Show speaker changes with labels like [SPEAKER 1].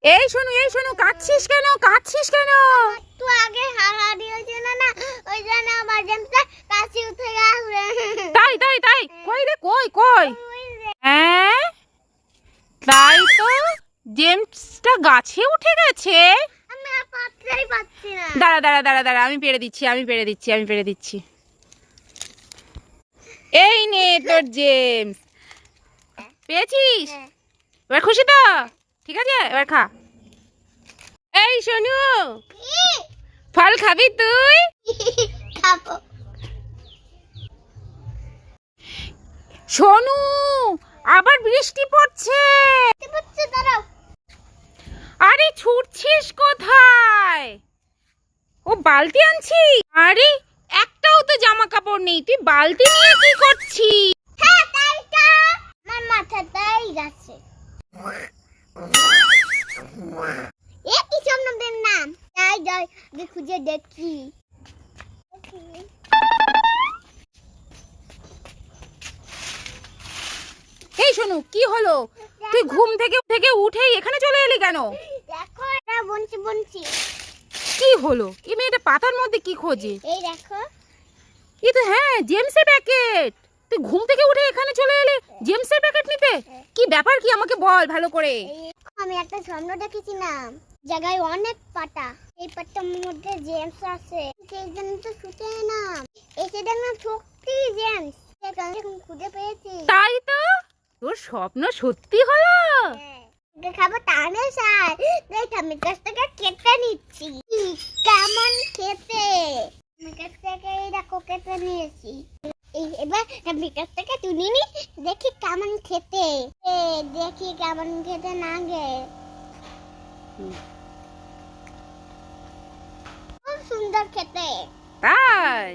[SPEAKER 1] এই শোনো কাঁদছিস কেন?
[SPEAKER 2] তো আগে হারা দিয়েছিল না, ওই জন্য আমার জানতে কাশি উঠে গেছে।
[SPEAKER 1] তাই কই রে কই হ্যাঁ তাই তো জেমসটা গাছে উঠে গেছে।
[SPEAKER 2] আমি আর পাততেই পারছি না।
[SPEAKER 1] দাঁড়া আমি পেরে দিচ্ছি। এই নে তোর জেমস, পেয়েছিস?
[SPEAKER 2] হ্যাঁ।
[SPEAKER 1] এবার খুশি তো? ঠিক আছে, এবার খা। এই সোনু, ফল খাবি তুই?
[SPEAKER 2] খাবো।
[SPEAKER 1] সোনু, আবার বৃষ্টি পড়ছে।
[SPEAKER 2] দাঁড়াও।
[SPEAKER 1] আরে ছুটছিস কোথায়? ও বালতি আনছি। আরে একটাও তো জামা কাপড় নেই, তুই বালতি নিয়ে কি করছিস?
[SPEAKER 2] হ্যাঁ তাই তো, আমার মাথাটাই গেছে। এ কি জন্মদিন নাম? যাই খুঁজে দেখি।
[SPEAKER 1] এই সোনু, কি হলো? তুই ঘুম থেকে উঠেই এখানে চলে এলি কেন?
[SPEAKER 2] দেখো এটা বঞ্চি।
[SPEAKER 1] কি হলো? এই মেয়েটা পাতার মধ্যে কি খোঁজে?
[SPEAKER 2] এই দেখো।
[SPEAKER 1] এই তো হ্যাঁ, জেমসের প্যাকেট। তুই ঘুম থেকে উঠে এখানে চলে এলি জেমসের প্যাকেট নিতে? কি ব্যাপার, কি আমাকে বল ভালো করে।
[SPEAKER 2] আমি একটা স্বপ্ন দেখেছিলাম, জায়গায় অনেক পাতা, এই পাতার মধ্যে জেমস আছে, সেই জন্য তো ছুটে এলাম। সেটা না সত্যি জেমস, এখন খুঁজে পেয়েছি।
[SPEAKER 1] তাই তো, তোর স্বপ্ন সত্যি হলো।
[SPEAKER 2] খাবো টানে সার, দেখ আমি কাছ থেকে কেটে নিচ্ছি। কেমন খেতে, আমি কাছ থেকে এই দেখো কেটে নিয়েছি। এবার আমি কাছ থেকে তুলে নি, দেখি কেমন খেতে। দেখি কেমন খেতে লাগে। খুব সুন্দর খেতে।
[SPEAKER 1] তাই